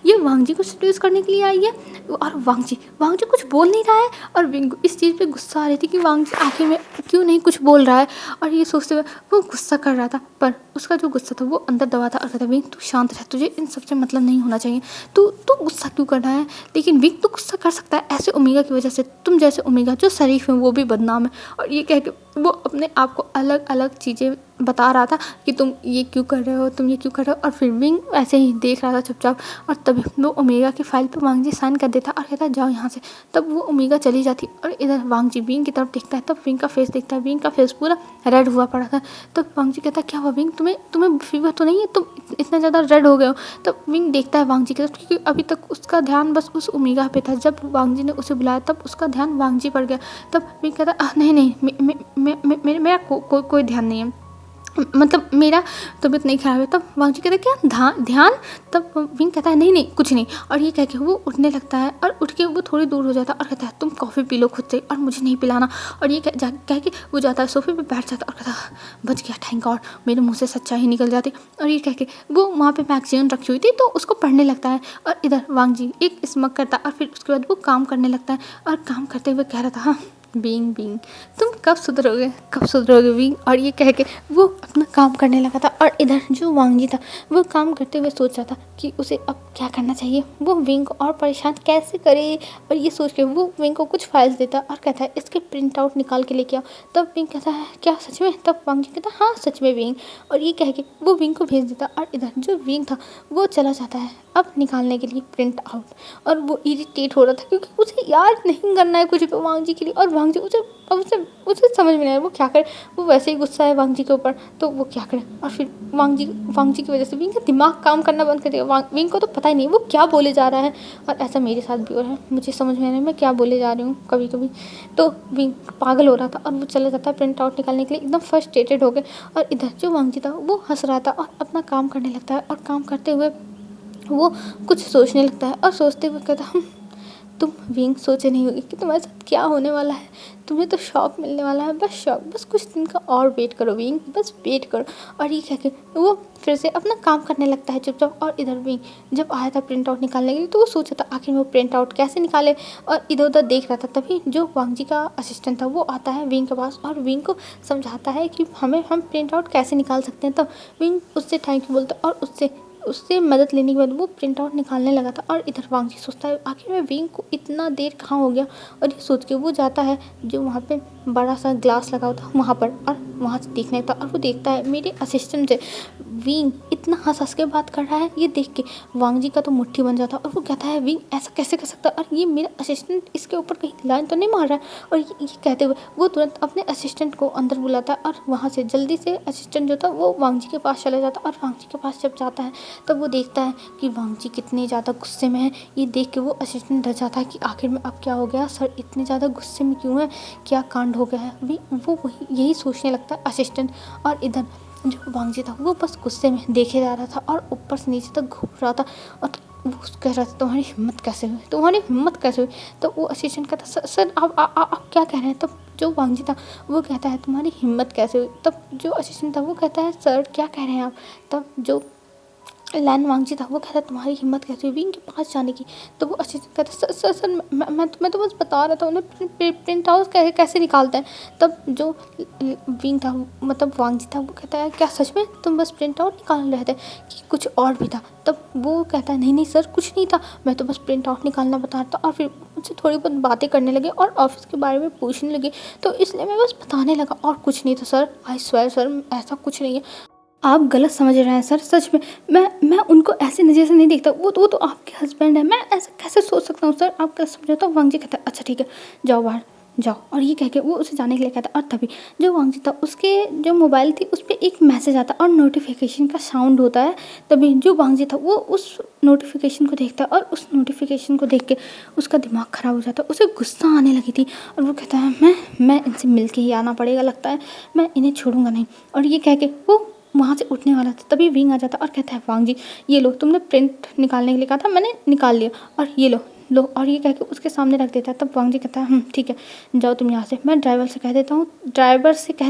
[SPEAKER 1] ये वांग जी को सेड्यूस करने के लिए आई है, और वांग जी कुछ बोल नहीं रहा है। और विंग इस चीज़ पे गुस्सा आ रही थी कि वांग जी आखिर में क्यों नहीं कुछ बोल रहा है। और ये सोचते हुए वो गुस्सा कर रहा था, पर उसका जो गुस्सा था वो अंदर दबा था, और कहता विंग तू शांत रह, तुझे इन सबसे मतलब नहीं होना चाहिए, तू गुस्सा क्यों कर रहा है। लेकिन विंग तू गुस्सा कर सकता है ऐसे ओमेगा की वजह से, तुम जैसे ओमेगा जो शरीफ है वो भी बदनाम है। और ये कह के वो अपने आप को अलग अलग चीज़ें बता रहा था कि तुम ये क्यों कर रहे हो, तुम ये क्यों कर रहे हो। और फिर विंग ऐसे ही देख रहा था चुपचाप, और तभी वो ओमेगा की फाइल पे वांग जी साइन कर देता और कहता जाओ यहाँ से। तब वो ओमेगा चली जाती, और इधर वांग जी विंग की तरफ देखता है। तब विंग का फेस देखता है, विंग का फेस पूरा रेड हुआ पड़ा था। तब वांग जी कहता क्या हुआ विंग, तुम्हें फीवर तो नहीं है, तुम इतना ज़्यादा रेड हो गए हो। तब विंग देखता है वांग जी की तरफ, क्योंकि अभी तक उसका ध्यान बस उस ओमेगा पे था। जब वांग जी ने उसे बुलाया तब उसका ध्यान वांग जी पर गया। तब विंग कहता नहीं मेरा कोई ध्यान नहीं है, मतलब मेरा तबीयत नहीं खराब है। तब वांग जी कहता है क्या ध्यान। तब विंग कहता है नहीं कुछ नहीं। और ये कह के वो उठने लगता है, और उठ के वो थोड़ी दूर हो जाता है, और कहता है तुम कॉफ़ी पी लो खुद से, और मुझे नहीं पिलाना। और ये कह के वो जाता है सोफे पे बैठ जाता है, और कहता बच गया थैंक गॉड, मेरे मुँह से सच्चाई निकल जाती। और ये कह के वो वहाँ पे मैगजीन रखी हुई थी तो उसको पढ़ने लगता है, और इधर वांग जी एक स्मग करता है, और फिर उसके बाद वो काम करने लगता है। और काम करते हुए कह रहा था बीइंग बीइंग तुम कब सुधरोगे बीइंग। और ये कह के वो अपना काम करने लगा था और इधर जो वांगजी था वो काम करते हुए सोच रहा था कि उसे अब क्या करना चाहिए, वो विंग को और परेशान कैसे करे। और ये सोच के वो विंग को कुछ फाइल्स देता और कहता है इसके प्रिंट आउट निकाल के लेके आओ। तब विंग कहता है क्या सच में, तब वांगजी कहता है हाँ सच में विंग। और ये कह के वो विंग को भेज देता और इधर जो विंग था वो चला जाता है अब निकालने के लिए प्रिंट आउट। और वो इरिटेट हो रहा था क्योंकि उसे याद नहीं करना है कुछ भी वांगजी के लिए। और वांगजी उसे समझ में नहीं आया वो क्या करे, वो वैसे ही गुस्सा है वांगजी के ऊपर तो वो क्या करे। और फिर वांगजी की वजह से विंग का दिमाग काम करना बंद कर देगा। विंग को तो पता ही नहीं वो क्या बोले जा रहा है। और ऐसा मेरे साथ भी हो रहा है, मुझे समझ में आ रहा है मैं क्या बोले जा रही हूँ कभी कभी। तो विंग पागल हो रहा था और वो चला जाता है प्रिंट आउट निकालने के लिए एकदम फ्रस्ट्रेटेड हो गए। और इधर जो वांगजी था वो हंस रहा था और अपना काम करने लगता है। और काम करते हुए वो कुछ सोचने लगता है और सोचते हुए कहता तुम विंग सोचे नहीं होगी कि तुम्हारे साथ क्या होने वाला है, तुम्हें तो शौक मिलने वाला है, बस शौक, बस कुछ दिन का और वेट करो विंग, बस वेट करो। और ये कह के वो फिर से अपना काम करने लगता है चुपचाप। और इधर विंग जब आया था प्रिंट आउट निकालने के लिए तो वो सोचा था आखिर में वो प्रिंट आउट कैसे निकाले और इधर उधर देख रहा था। तभी जो वांगजी का असिस्टेंट था वो आता है विंग के पास और विंग को समझाता है कि हम प्रिंट आउट कैसे निकाल सकते हैं। तब विंग उससे थैंक यू बोलता है और उससे मदद लेने के बाद वो प्रिंट आउट निकालने लगा था। और इधर वांगजी सोचता है आखिर में विंग को इतना देर कहाँ हो गया। और ये सोच के वो जाता है जो वहाँ पे बड़ा सा ग्लास लगा हुआ था वहाँ पर और वहाँ से देखने था और वो देखता है मेरे असिस्टेंट से विंग इतना हंस के बात कर रहा है। ये देख के वांगजी का तो मुट्ठी बन जाता और वो कहता है विंग ऐसा कैसे कर सकता है और ये मेरा असिस्टेंट इसके ऊपर कहीं लाइन तो नहीं मार रहा है। और ये कहते हुए वो तुरंत अपने असिस्टेंट को अंदर बुलाता है और वहाँ से जल्दी से असिस्टेंट जो था वो वांगजी के पास चला जाता। और वांगजी के पास जब जाता है तब वो देखता है कि वांगजी कितने ज़्यादा गुस्से में है। ये देख के वो असिस्टेंट डर जाता है कि आखिर में अब क्या हो गया, सर इतने ज़्यादा गुस्से में क्यों है, क्या कांड हो गया है। अभी वो यही सोचने लगता है असिस्टेंट। और इधर जो वांगजी था वो बस गुस्से में देखे जा रहा था और ऊपर से नीचे तक घूम रहा था। और वो कह रहा था तुम्हारी हिम्मत कैसे हुई, तुम्हारी हिम्मत कैसे हुई। तो वो असिस्टेंट कहता सर आप क्या कह रहे हैं। तब जो वांगजी था वो कहता है तुम्हारी हिम्मत कैसे हुई। तब जो असिस्टेंट था वो कहता है सर क्या कह रहे हैं आप। तब जो लैन वांगजी था वो कहता है तुम्हारी हिम्मत कैसे हुई विंग के पास जाने की। तो वो असिस्टेंट कहता है सर मैं तो बस बता रहा था उन्हें प्रिंट आउट कैसे निकालते हैं। तब जो विंग था मतलब वांगजी था वो कहता है क्या सच में तुम बस प्रिंट आउट निकाल रहे थे कि कुछ और भी था। तब वो कहता है नहीं सर कुछ नहीं था, मैं तो बस प्रिंट आउट निकालना बता रहा था। और फिर मुझसे थोड़ी बहुत बातें करने लगे और ऑफिस के बारे में पूछने लगे तो इसलिए मैं बस बताने लगा और कुछ नहीं था सर। आई स्वेयर सर ऐसा कुछ नहीं है, आप गलत समझ रहे हैं सर। सच में मैं उनको ऐसे नज़र से नहीं देखता, वो तो आपके हस्बैंड है, मैं ऐसा कैसे सोच सकता हूँ सर, आप गलत समझ रहे हो। तो वांगजी कहता है अच्छा ठीक है जाओ बाहर जाओ। और ये कह के वो उसे जाने के लिए कहता है। और तभी जो वांगजी था उसके जो मोबाइल थी उस पर एक मैसेज आता और नोटिफिकेशन का साउंड होता है। तभी जो वांगजी था वो उस नोटिफिकेशन को देखता है और उस नोटिफिकेशन को देख के उसका दिमाग ख़राब हो जाता है, उसे गुस्सा आने लगी थी। और वो कहता है मैं इनसे मिल के ही आना पड़ेगा, लगता है मैं इन्हें छोड़ूंगा नहीं। और ये कह के वो वहाँ से उठने वाला था तभी विंग आ जाता और कहता है वांगजी ये लो तुमने प्रिंट निकालने के लिए कहा था मैंने निकाल लिया और ये लो। और ये कह के उसके सामने रख देता है। तब वांगजी कहता है ठीक है जाओ तुम यहाँ से, मैं ड्राइवर से कह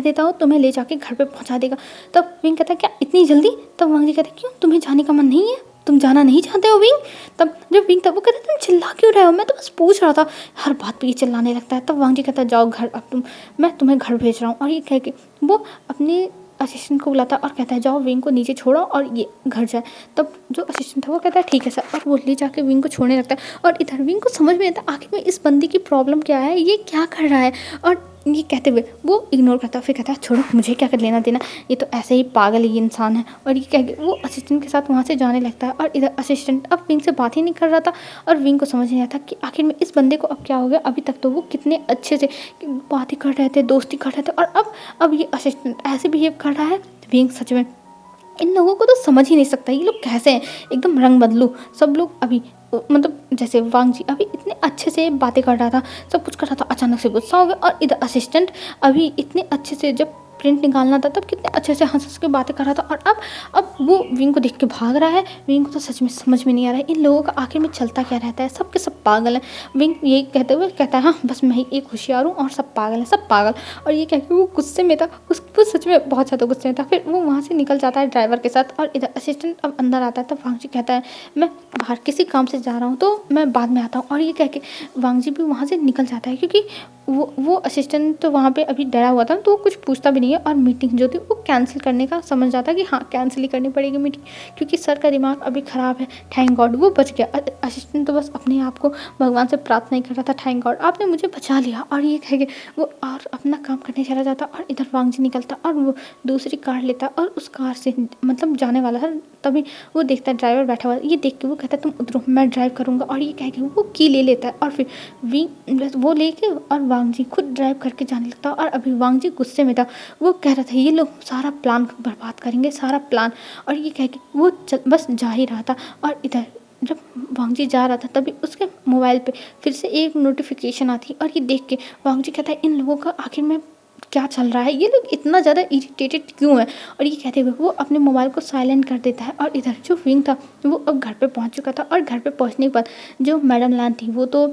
[SPEAKER 1] देता हूँ तुम्हें ले जाके घर पे पहुँचा देगा। तब विंग कहता है क्या इतनी जल्दी। तब वांगजी कहता है क्यों तुम्हें जाने का मन नहीं है, तुम जाना नहीं चाहते हो विंग। तब जो विंग था वो कहता है तुम चिल्ला क्यों रहे हो, मैं तो बस पूछ रहा था। हर बात पे ये चिल्लाने लगता है। तब वांगजी कहता है जाओ घर, अब मैं तुम्हें घर भेज रहा हूँ। और ये कह के वो अपने असिस्टेंट को बुलाता और कहता है जाओ विंग को नीचे छोड़ो और ये घर जाए। तब जो असिस्टेंट था वो कहता है ठीक है सर और वो ले जाके विंग को छोड़ने लगता है। और इधर विंग को समझ में आता है आखिर में इस बंदी की प्रॉब्लम क्या है, ये क्या कर रहा है। और ये कहते हुए वो इग्नोर करता है, फिर कहता है छोड़ो मुझे क्या कर लेना देना, ये तो ऐसे ही पागल ही इंसान है। और ये कह के वो असिस्टेंट के साथ वहाँ से जाने लगता है। और इधर असिस्टेंट अब विंग से बात ही नहीं कर रहा था और विंग को समझ नहीं आता कि आखिर में इस बंदे को अब क्या हो गया। अभी तक तो वो कितने अच्छे से बातें कर रहे थे, दोस्ती कर रहे थे और अब ये असिस्टेंट ऐसे बिहेव कर रहा है। विंग सच में इन लोगों को तो समझ ही नहीं सकता ये लोग कैसे हैं, एकदम रंग बदलू सब लोग। अभी मतलब जैसे वांगजी अभी इतने अच्छे से बातें कर रहा था, सब कुछ कर रहा था, अचानक से गुस्सा हो गया। और इधर असिस्टेंट अभी इतने अच्छे से जब प्रिंट निकालना था तब कितने अच्छे से हंस के बातें कर रहा था और अब वो विंग को देख के भाग रहा है। विंग को तो सच में समझ में नहीं आ रहा है इन लोगों का आखिर में चलता क्या रहता है, सब के सब पागल हैं। विंग यही कहते हुए कहता है हाँ बस मैं ही एक होशियार हूँ और सब पागल हैं, सब पागल। और ये कह के वो गुस्से में था, वो सच में बहुत ज़्यादा गुस्से में था। फिर वो वहाँ से निकल जाता है ड्राइवर के साथ और इधर असिस्टेंट अब अंदर आता है। तब वांगजी कहता है मैं बाहर किसी काम से जा रहा हूँ तो मैं बाद में आता हूँ। और ये कह के वांगजी भी वहाँ से निकल जाता है क्योंकि वो असिस्टेंट तो वहाँ पे अभी डरा हुआ था, तो वो कुछ पूछता भी नहीं है और मीटिंग जो थी वो कैंसिल करने का समझ जाता है कि हाँ कैंसिल ही करनी पड़ेगी मीटिंग, क्योंकि सर का दिमाग अभी ख़राब है। थैंक गॉड वो बच गया। असिस्टेंट तो बस अपने आप को भगवान से प्रार्थना ही कर रहा था, थैंक गॉड आपने मुझे बचा लिया। और ये कह के वो और अपना काम करने चला जाता और इधर वांगजी निकलता और वो दूसरी कार लेता और उस कार से मतलब जाने वाला था। तभी वो देखता है ड्राइवर बैठा हुआ है, ये देख के वो कहता है तुम उतरो मैं ड्राइव करूँगा, और ये कह के वो की ले लेता है और फिर वो लेके और वांगजी खुद ड्राइव करके जाने लगता। और अभी वांगजी गुस्से में था, वो कह रहा था ये लोग सारा प्लान बर्बाद करेंगे, सारा प्लान। और ये कह के वो बस जा ही रहा था। और इधर जब वांगजी जा रहा था तभी उसके मोबाइल पे फिर से एक नोटिफिकेशन आती और ये देख के वांगजी कहता है इन लोगों का आखिर में क्या चल रहा है, ये लोग इतना ज़्यादा इरिटेटेड क्यों है। और ये कहते हुए वो अपने मोबाइल को साइलेंट कर देता है। और इधर जो विंग था वो अब घर पे पहुंच चुका था। और घर पे पहुंचने के बाद जो मैडम लैन थी वो तो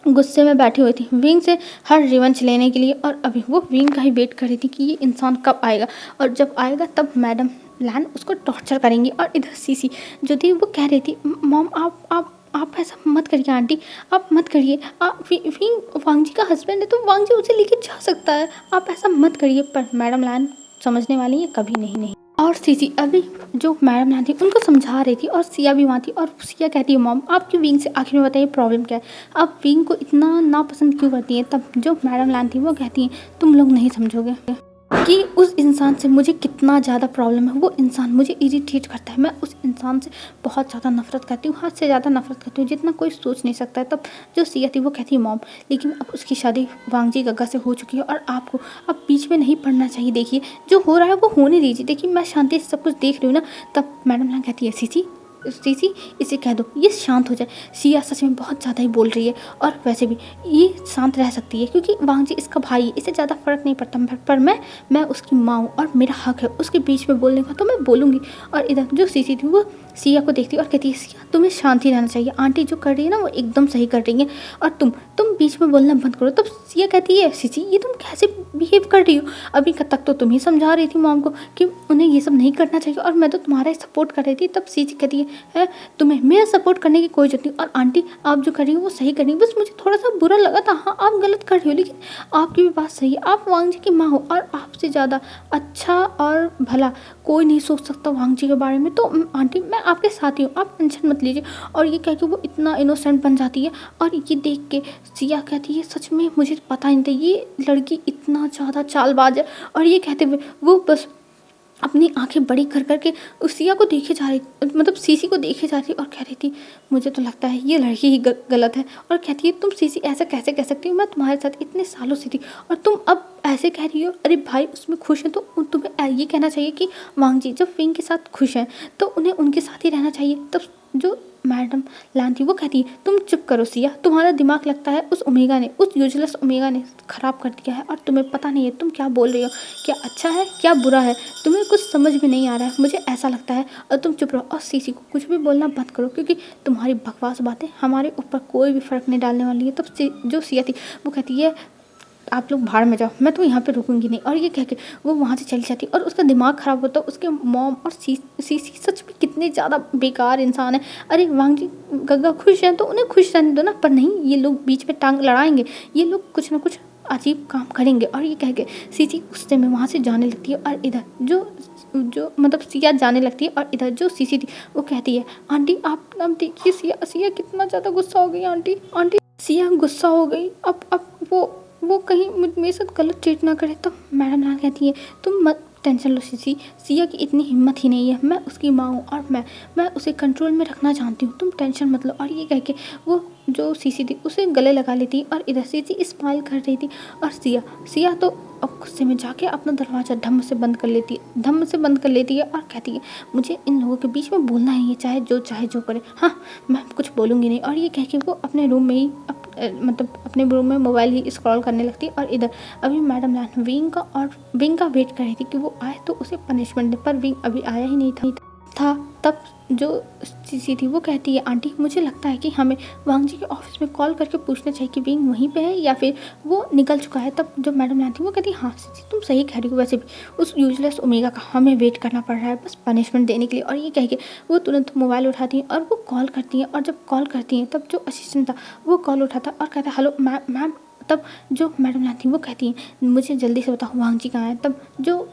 [SPEAKER 1] गुस्से में बैठी हुई थी विंग से हर रिवेंज लेने के लिए। और अभी वो विंग का ही वेट कर रही थी कि ये इंसान कब आएगा, और जब आएगा तब मैडम लैन उसको टॉर्चर करेंगी। और इधर सीसी जो थी वो कह रही थी मॉम आप ऐसा मत करिए आंटी, आप मत करिए, आप विंग वांगजी का हस्बैंड है तो वांगजी उसे लेके जा सकता है, आप ऐसा मत करिए। पर मैडम लैन समझने वाली है कभी नहीं। और सीसी अभी जो मैडम लैन थी उनको समझा रही थी और सिया भी वहाँ थी। और सिया कहती है मॉम आप क्यों विंग से आखिर में बताइए प्रॉब्लम क्या है, आप विंग को इतना नापसंद क्यों करती हैं। तब जो मैडम लैन थी वो कहती हैं तुम लोग नहीं समझोगे कि उस इंसान से मुझे कितना ज़्यादा प्रॉब्लम है। वो इंसान मुझे इरिटेट करता है, मैं उस इंसान से बहुत ज़्यादा नफरत करती हूँ, हद से ज़्यादा नफरत करती हूँ जितना कोई सोच नहीं सकता है। तब जो सिया थी वो कहती है मॉम लेकिन अब उसकी शादी वांगजी गग्गा से हो चुकी है और आपको अब बीच में नहीं पड़ना चाहिए, देखिए जो हो रहा है वो होने दीजिए, देखिए मैं शांति से सब कुछ देख रही हूँ ना। तब मैडम लान कहती है सीसी इसे कह दो ये शांत हो जाए, सिया सच में बहुत ज़्यादा ही बोल रही है और वैसे भी ये शांत रह सकती है क्योंकि वांगजी इसका भाई है, इसे ज़्यादा फर्क नहीं पड़ता। पर मैं उसकी माँ हूँ और मेरा हक है उसके बीच में बोलने का, तो मैं बोलूँगी। और इधर जो सीसी थी वो सिया को देखती है और कहती है सिया तुम्हें शांति रहना चाहिए, आंटी जो कर रही है ना वो एकदम सही कर रही है और तुम बीच में बोलना बंद करो। तब सिया कहती है सीसी ये तुम कैसे बिहेव कर रही हो, अभी तक तो तुम ही समझा रही थी मॉम को कि उन्हें ये सब नहीं करना चाहिए और मैं तो तुम्हारा ही सपोर्ट कर रही थी। तब सीसी कहती है तुम्हें मेरा सपोर्ट करने की कोई जरूरत नहीं, और आंटी आप जो कर रही हो वो सही कर रही हो, बस मुझे थोड़ा सा बुरा लगा था, हाँ आप गलत कर रही हो लेकिन आपकी भी बात सही है, आप वांगजी की माँ हो और आपसे ज़्यादा अच्छा और भला कोई नहीं सोच सकता वांगजी के बारे में। तो आंटी मैं आपके साथ ही हूँ, आप टेंशन मत लीजिए। और ये कह के वो इतना इनोसेंट बन जाती है। और ये देख के सिया कहती है सच में मुझे पता नहीं था ये लड़की इतना ज़्यादा चालबाज है। और ये कहते हुए वो बस अपनी आंखें बड़ी कर करके उस सिया को देखे जा रही, मतलब सीसी को देखे जा रही और कह रही थी मुझे तो लगता है ये लड़की ही गलत है। और कहती है तुम सीसी ऐसा कैसे कह सकती हो, मैं तुम्हारे साथ इतने सालों से थी और तुम अब ऐसे कह रही हो। अरे भाई उसमें खुश है तो तुम्हें ये कहना चाहिए कि वांगजी जब विंग के साथ खुश हैं तो उन्हें उनके साथ ही रहना चाहिए। तब जो मैडम लान थी वो कहती है तुम चुप करो सिया, तुम्हारा दिमाग लगता है उस ओमेगा ने, उस यूजलेस ओमेगा ने ख़राब कर दिया है और तुम्हें पता नहीं है तुम क्या बोल रही हो, क्या अच्छा है क्या बुरा है, तुम्हें कुछ समझ में नहीं आ रहा है, मुझे ऐसा लगता है। और तुम चुप रहो और सीसी को कुछ भी बोलना बंद करो क्योंकि तुम्हारी बकवास बातें हमारे ऊपर कोई भी फ़र्क नहीं डालने वाली है। तब जो सिया थी वो कहती है आप लोग भाड़ में जाओ, मैं तो यहाँ पे रुकूंगी नहीं। और ये कह के वो वहाँ से चली जाती और उसका दिमाग ख़राब होता। उसके मॉम और सीसी सच में कितने ज़्यादा बेकार इंसान है। अरे वांगजी गग्गा खुश हैं तो उन्हें खुश रहने दो ना, पर नहीं ये लोग बीच में टांग लड़ाएंगे, ये लोग कुछ ना कुछ अजीब काम करेंगे। और ये कह के सीसी गुस्से में वहाँ से जाने लगती है। और इधर जो मतलब सिया जाने लगती है और इधर जो सीसी थी वो कहती है आंटी आप देखिए सिया कितना ज़्यादा गुस्सा हो गई, आंटी सिया गुस्सा हो गई, अब वो कहीं मेरे साथ गलत ट्रीट ना करे। तो मैडम लाल कहती है तुम मत टेंशन लो सीसी, सिया की इतनी हिम्मत ही नहीं है, मैं उसकी माँ हूँ और मैं उसे कंट्रोल में रखना चाहती हूँ, तुम टेंशन मत लो। और ये कह के वो जो सीसी थी उसे गले लगा लेती और इधर सीसी स्माइल कर रही थी। और सिया तो अब गुस्से में जाके अपना दरवाज़ा धम्म से बंद कर लेती है और कहती है मुझे इन लोगों के बीच में बोलना ही है, चाहे जो करे, हाँ मैं कुछ बोलूँगी नहीं। और ये कह के वो अपने रूम में ही मतलब अपने रूम में मोबाइल ही स्क्रॉल करने लगती है। और इधर अभी मैडम लैन विंग का वेट कर रही थी कि वो आए तो उसे पनिशमेंट दे, पर विंग अभी आया ही नहीं था। तब जो सीसी थी वो कहती है आंटी मुझे लगता है कि हमें वांगजी के ऑफिस में कॉल करके पूछना चाहिए कि विंग वहीं पे है या फिर वो निकल चुका है। तब जो मैडम लैन थी वो कहती है हाँ सीसी तुम सही कह रही हो, वैसे भी उस यूजलेस ओमेगा का हमें वेट करना पड़ रहा है बस पनिशमेंट देने के लिए। और ये कह के वो तुरंत मोबाइल उठाती हैं और वो कॉल करती हैं। और जब कॉल करती हैं तब जो असिस्टेंट था वो कॉल उठाता और कहता हेलो मैम तब जो मैडम लान थी वो कहती हैं मुझे जल्दी से बताओ वांग जी कहाँ हैं। तब जो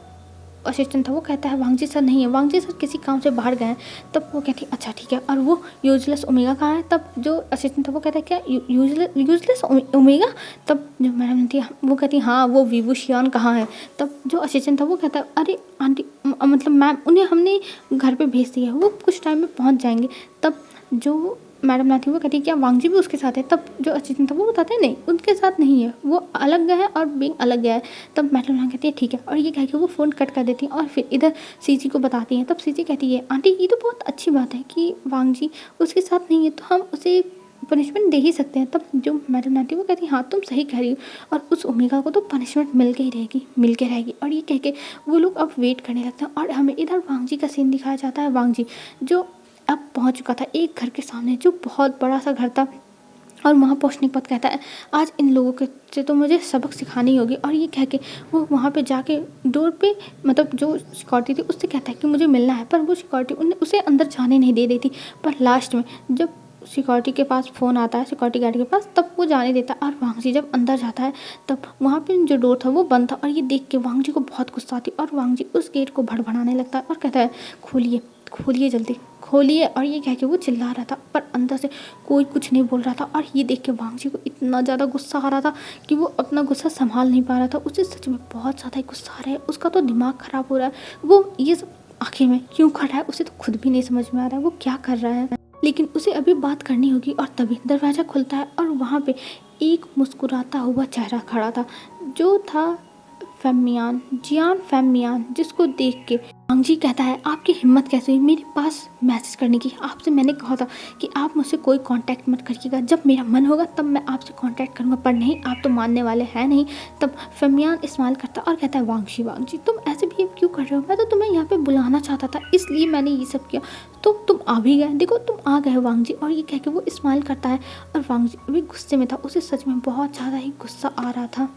[SPEAKER 1] असिस्टेंट था वो कहता है वांग जी सर नहीं है, वांग जी सर किसी काम से बाहर गए हैं। तब वो कहती है अच्छा ठीक है, और वो यूजलेस ओमेगा कहाँ है। तब जो असिस्टेंट था वो कहता है क्या यूजलेस ओमेगा। तब जो मैडम थी वो कहती हाँ वो विभूषियान कहाँ है। तब जो असिस्टेंट था वो कहता है अरे आंटी मतलब मैम उन्हें हमने घर पे भेज दिया है, वो कुछ टाइम में पहुँच जाएंगे। तब जो मैडम ना थी वो कहती है क्या वांग जी भी उसके साथ है। तब जो असिस्टेंट था वो बताते हैं नहीं उनके साथ नहीं है, वो अलग गया है और बिंग अलग गया है। तब मैडम ना कहती है ठीक है, और ये कह के वो फ़ोन कट कर देती है और फिर इधर सीजी को बताती हैं। तब सीजी कहती है आंटी ये तो बहुत अच्छी बात है कि वांग जी उसके साथ नहीं है, तो हम उसे पनिशमेंट दे ही सकते हैं। तब जो मैडम ना थी वो कहती है हाँ तुम सही कह रही हो, और उस ओमेगा को तो पनिशमेंट मिल के ही रहेगी, मिल के रहेगी। और ये कह के वो लोग अब वेट करने लगते हैं और हमें इधर वांग जी का सीन दिखाया जाता है। वांग जी जो अब पहुंच चुका था एक घर के सामने, जो बहुत बड़ा सा घर था, और वहाँ पहुँचने के बाद कहता है आज इन लोगों के से तो मुझे सबक सिखानी होगी। और ये कह के वो वहाँ पे जाके डोर पे मतलब जो सिक्योरिटी थी उससे कहता है कि मुझे मिलना है, पर वो सिक्योरिटी उसे अंदर जाने नहीं दे रही थी। पर लास्ट में जब सिक्योरिटी के पास फ़ोन आता है, सिक्योरिटी गार्ड के पास, तब वो जाने देता है। और वांग जी जब अंदर जाता है तब वहाँ पे जो डोर था वो बंद था, और ये देख के वांग जी को बहुत गुस्सा आती है और वांग जी उस गेट को भड़बड़ाने लगता है और कहता है खोलिए खोलिए जल्दी खोलिए। और ये कह के वो चिल्ला रहा था पर अंदर से कोई कुछ नहीं बोल रहा था। और ये देख के वांग जी को इतना ज़्यादा गुस्सा आ रहा था कि वो अपना गुस्सा संभाल नहीं पा रहा था। उसे सच में बहुत ज़्यादा गुस्सा आ रहा है, उसका तो दिमाग ख़राब हो रहा है। वो ये सब आखिर में क्यों कर रहा है उसे तो खुद भी नहीं समझ में आ रहा है वो क्या कर रहा है, लेकिन उसे अभी बात करनी होगी। और तभी दरवाज़ा खुलता है और वहाँ पे एक मुस्कुराता हुआ चेहरा खड़ा था, जो था फेमियान, जियान फेमियान, जिसको देख के वांग जी कहता है आपकी हिम्मत कैसे हुई मेरे पास मैसेज करने की, आपसे मैंने कहा था कि आप मुझसे कोई कांटेक्ट मत करिएगा, जब मेरा मन होगा तब मैं आपसे कांटेक्ट करूँगा, पर नहीं आप तो मानने वाले हैं नहीं। तब फेमियान इस्तेमाल करता और कहता है वांग जी तुम ऐसे बिहेव क्यों कर रहे हो, मैं तो तुम्हें यहाँ पे बुलाना चाहता था इसलिए मैंने ये सब किया, तो तुम आ भी गए, देखो तुम आ गए वांग जी। और ये कह के वो इस्तेमाल करता है और वांग जी अभी गुस्से में था, उसे सच में बहुत ज़्यादा ही गुस्सा आ रहा था।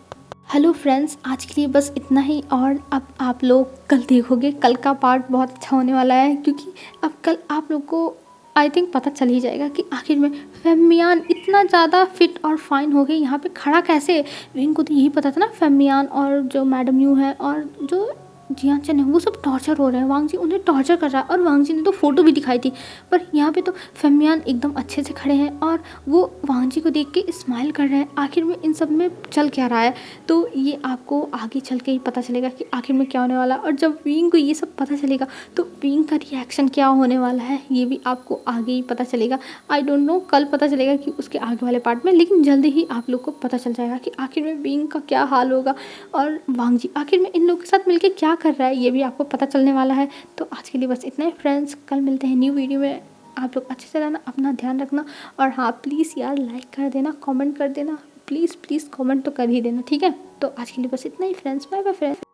[SPEAKER 1] हेलो फ्रेंड्स, आज के लिए बस इतना ही, और अब आप लोग कल देखोगे, कल का पार्ट बहुत अच्छा होने वाला है, क्योंकि अब कल आप लोग को आई थिंक पता चल ही जाएगा कि आखिर में फेमियान इतना ज़्यादा फिट और फाइन हो गई यहाँ पे खड़ा कैसे। इनको तो यही पता था ना फेमियान और जो मैडम यू है और जो जियान चन है वो सब टॉर्चर हो रहे हैं, वांग जी उन्हें टॉर्चर कर रहा है। और वांग जी ने तो फ़ोटो भी दिखाई थी, पर यहाँ पे तो फेमियान एकदम अच्छे से खड़े हैं और वो वांग जी को देख के स्माइल कर रहे हैं। आखिर में इन सब में चल क्या रहा है, तो ये आपको आगे चल के ही पता चलेगा कि आखिर में क्या होने वाला है। और जब विंग को ये सब पता चलेगा तो विंग का रिएक्शन क्या होने वाला है ये भी आपको आगे ही पता चलेगा। आई डोंट नो कल पता चलेगा कि उसके आगे वाले पार्ट में, लेकिन जल्दी ही आप लोग को पता चल जाएगा कि आखिर में विंग का क्या हाल होगा और वांग जी आखिर में इन लोगों के साथ मिलकर क्या कर रहा है ये भी आपको पता चलने वाला है। तो आज के लिए बस इतना ही फ्रेंड्स, कल मिलते हैं न्यू वीडियो में। आप लोग अच्छे से रहना, अपना ध्यान रखना, और हाँ प्लीज़ यार लाइक कर देना, कमेंट कर देना, प्लीज़ कमेंट तो कर ही देना, ठीक है। तो आज के लिए बस इतना ही फ्रेंड्स, बाय बाय फ्रेंड्स।